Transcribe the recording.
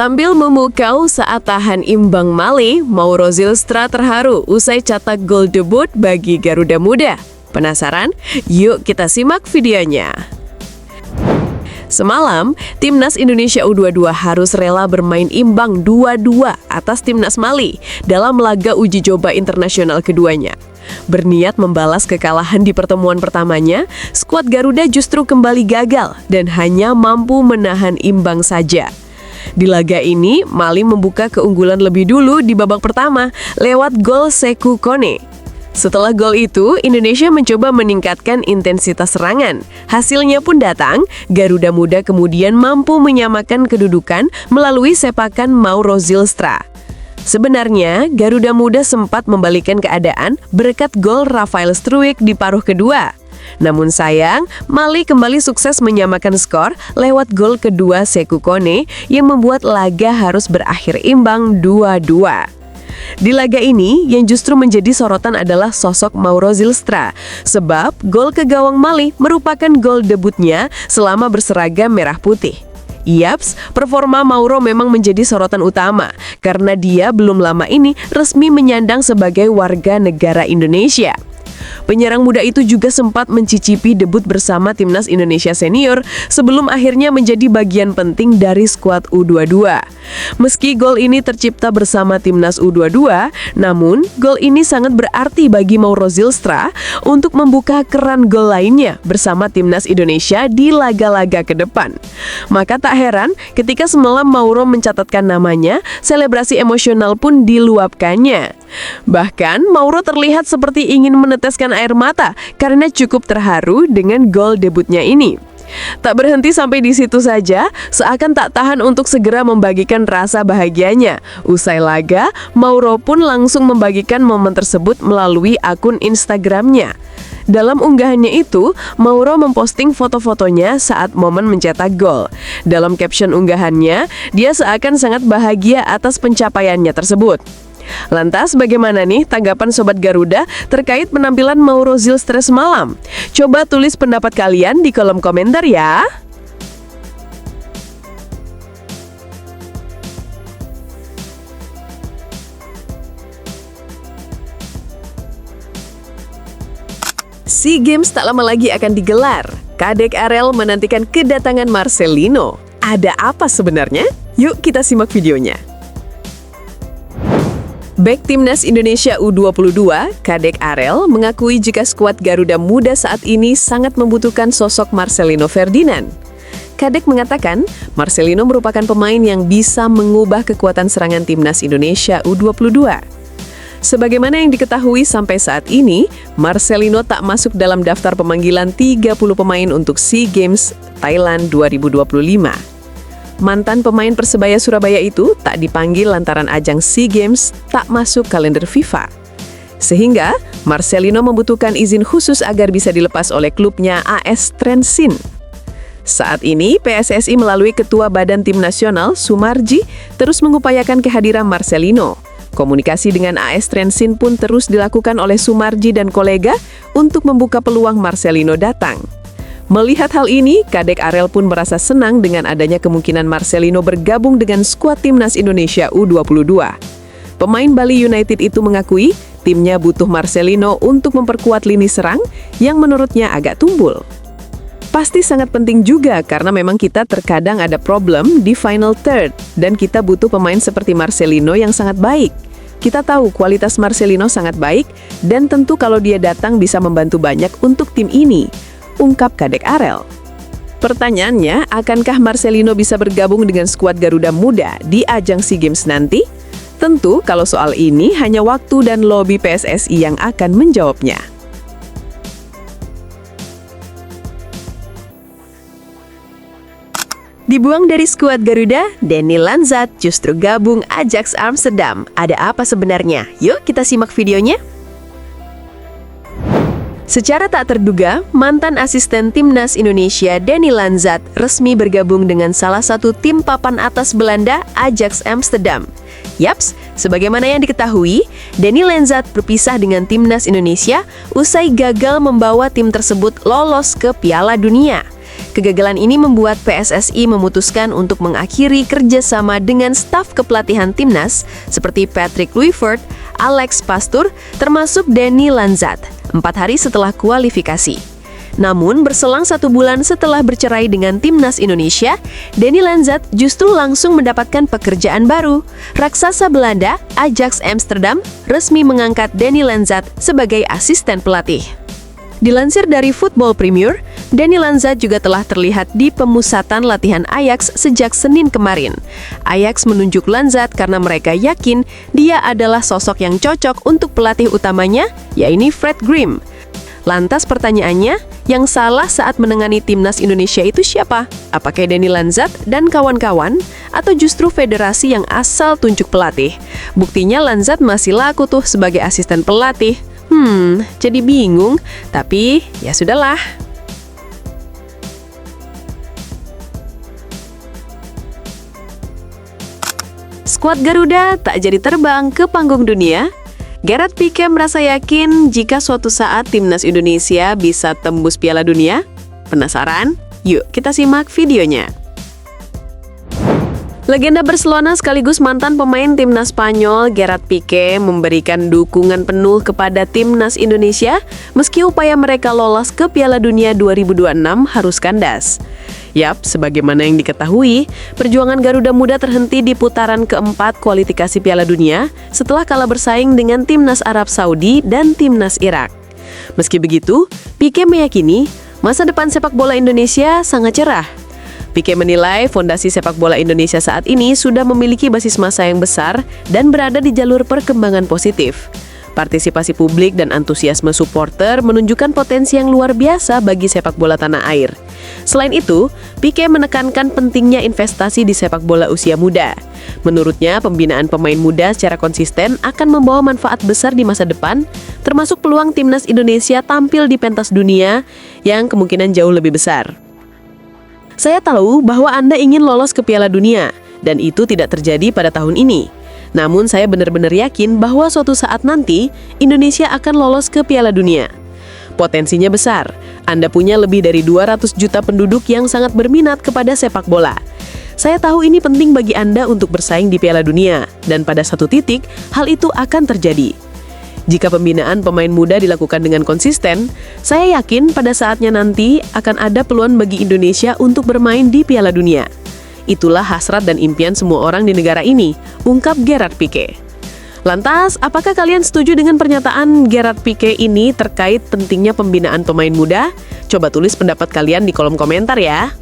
Tampil memukau saat tahan imbang Mali, Mauro Zylstra terharu usai cetak gol debut bagi Garuda Muda. Penasaran? Yuk kita simak videonya. Semalam, Timnas Indonesia U22 harus rela bermain imbang 2-2 atas Timnas Mali dalam laga uji coba internasional keduanya. Berniat membalas kekalahan di pertemuan pertamanya, skuad Garuda justru kembali gagal dan hanya mampu menahan imbang saja. Di laga ini, Mali membuka keunggulan lebih dulu di babak pertama lewat gol Sékou Kone. Setelah gol itu, Indonesia mencoba meningkatkan intensitas serangan. Hasilnya pun datang, Garuda Muda kemudian mampu menyamakan kedudukan melalui sepakan Mauro Zylstra. Sebenarnya, Garuda Muda sempat membalikkan keadaan berkat gol Rafael Struijk di paruh kedua. Namun sayang, Mali kembali sukses menyamakan skor lewat gol kedua Sékou Kone yang membuat laga harus berakhir imbang 2-2. Di laga ini, yang justru menjadi sorotan adalah sosok Mauro Zylstra, sebab gol ke gawang Mali merupakan gol debutnya selama berseragam merah putih. Yaps, performa Mauro memang menjadi sorotan utama karena dia belum lama ini resmi menyandang sebagai warga negara Indonesia. Penyerang muda itu juga sempat mencicipi debut bersama Timnas Indonesia Senior sebelum akhirnya menjadi bagian penting dari skuad U22. Meski gol ini tercipta bersama Timnas U22, namun gol ini sangat berarti bagi Mauro Zylstra untuk membuka keran gol lainnya bersama Timnas Indonesia di laga-laga ke depan. Maka tak heran ketika semalam Mauro mencatatkan namanya, selebrasi emosional pun diluapkannya. Bahkan Mauro terlihat seperti ingin meneteskan air mata karena cukup terharu dengan gol debutnya ini. Tak berhenti sampai di situ saja, seakan tak tahan untuk segera membagikan rasa bahagianya. Usai laga, Mauro pun langsung membagikan momen tersebut melalui akun Instagramnya. Dalam unggahannya itu, Mauro memposting foto-fotonya saat momen mencetak gol. Dalam caption unggahannya, dia seakan sangat bahagia atas pencapaiannya tersebut. Lantas bagaimana nih tanggapan Sobat Garuda terkait penampilan Mauro Zylstra semalam? Coba tulis pendapat kalian di kolom komentar ya. SEA Games tak lama lagi akan digelar. Kadek Arel menantikan kedatangan Marcelino. Ada apa sebenarnya? Yuk kita simak videonya. Bek Timnas Indonesia U22, Kadek Arel, mengakui jika skuad Garuda Muda saat ini sangat membutuhkan sosok Marcelino Ferdinand. Kadek mengatakan, Marcelino merupakan pemain yang bisa mengubah kekuatan serangan Timnas Indonesia U22. Sebagaimana yang diketahui sampai saat ini, Marcelino tak masuk dalam daftar pemanggilan 30 pemain untuk SEA Games Thailand 2025. Mantan pemain Persebaya Surabaya itu tak dipanggil lantaran ajang SEA Games tak masuk kalender FIFA. Sehingga, Marcelino membutuhkan izin khusus agar bisa dilepas oleh klubnya AS Trensin. Saat ini, PSSI melalui Ketua Badan Tim Nasional, Sumarji, terus mengupayakan kehadiran Marcelino. Komunikasi dengan AS Trensin pun terus dilakukan oleh Sumarji dan kolega untuk membuka peluang Marcelino datang. Melihat hal ini, Kadek Arel pun merasa senang dengan adanya kemungkinan Marcelino bergabung dengan skuad Timnas Indonesia U22. Pemain Bali United itu mengakui timnya butuh Marcelino untuk memperkuat lini serang yang menurutnya agak tumbul. Pasti sangat penting juga karena memang kita terkadang ada problem di final third dan kita butuh pemain seperti Marcelino yang sangat baik. Kita tahu kualitas Marcelino sangat baik dan tentu kalau dia datang bisa membantu banyak untuk tim ini, ungkap Kadek Arel. Pertanyaannya, akankah Marcelino bisa bergabung dengan skuad Garuda Muda di ajang SEA Games nanti? Tentu kalau soal ini hanya waktu dan lobi PSSI yang akan menjawabnya. Dibuang dari skuad Garuda, Danny Lanzat justru gabung Ajax Amsterdam. Ada apa sebenarnya? Yuk kita simak videonya. Secara tak terduga, mantan asisten Timnas Indonesia Danny Lanzat resmi bergabung dengan salah satu tim papan atas Belanda, Ajax Amsterdam. Yaps, sebagaimana yang diketahui, Danny Lanzat berpisah dengan Timnas Indonesia usai gagal membawa tim tersebut lolos ke Piala Dunia. Kegagalan ini membuat PSSI memutuskan untuk mengakhiri kerjasama dengan staf kepelatihan timnas seperti Patrick Kluivert, Alex Pastoor, termasuk Danny Lanzat, 4 hari setelah kualifikasi. Namun, berselang 1 bulan setelah bercerai dengan timnas Indonesia, Danny Lanzat justru langsung mendapatkan pekerjaan baru. Raksasa Belanda, Ajax Amsterdam, resmi mengangkat Danny Lanzat sebagai asisten pelatih. Dilansir dari Football Premier, Danny Lanzat juga telah terlihat di pemusatan latihan Ajax sejak Senin kemarin. Ajax menunjuk Lanzat karena mereka yakin dia adalah sosok yang cocok untuk pelatih utamanya, yaitu Fred Grim. Lantas pertanyaannya, yang salah saat menengani timnas Indonesia itu siapa? Apakah Danny Lanzat dan kawan-kawan, atau justru federasi yang asal tunjuk pelatih? Buktinya Lanzat masih laku tuh sebagai asisten pelatih. Jadi bingung, tapi ya sudahlah. Skuad Garuda tak jadi terbang ke panggung dunia. Gerard Pique merasa yakin jika suatu saat timnas Indonesia bisa tembus Piala Dunia. Penasaran? Yuk kita simak videonya. Legenda Barcelona sekaligus mantan pemain timnas Spanyol, Gerard Pique, memberikan dukungan penuh kepada timnas Indonesia meski upaya mereka lolos ke Piala Dunia 2026 harus kandas. Yap, sebagaimana yang diketahui, perjuangan Garuda Muda terhenti di putaran keempat kualifikasi Piala Dunia setelah kalah bersaing dengan timnas Arab Saudi dan timnas Irak. Meski begitu, Pique meyakini masa depan sepak bola Indonesia sangat cerah. Pique menilai fondasi sepak bola Indonesia saat ini sudah memiliki basis massa yang besar dan berada di jalur perkembangan positif. Partisipasi publik dan antusiasme supporter menunjukkan potensi yang luar biasa bagi sepak bola tanah air. Selain itu, Pique menekankan pentingnya investasi di sepak bola usia muda. Menurutnya, pembinaan pemain muda secara konsisten akan membawa manfaat besar di masa depan, termasuk peluang timnas Indonesia tampil di pentas dunia yang kemungkinan jauh lebih besar. Saya tahu bahwa Anda ingin lolos ke Piala Dunia, dan itu tidak terjadi pada tahun ini. Namun saya benar-benar yakin bahwa suatu saat nanti, Indonesia akan lolos ke Piala Dunia. Potensinya besar. Anda punya lebih dari 200 juta penduduk yang sangat berminat kepada sepak bola. Saya tahu ini penting bagi Anda untuk bersaing di Piala Dunia, dan pada satu titik, hal itu akan terjadi. Jika pembinaan pemain muda dilakukan dengan konsisten, saya yakin pada saatnya nanti akan ada peluang bagi Indonesia untuk bermain di Piala Dunia. Itulah hasrat dan impian semua orang di negara ini, ungkap Gerard Pique. Lantas, apakah kalian setuju dengan pernyataan Gerard Pique ini terkait pentingnya pembinaan pemain muda? Coba tulis pendapat kalian di kolom komentar ya.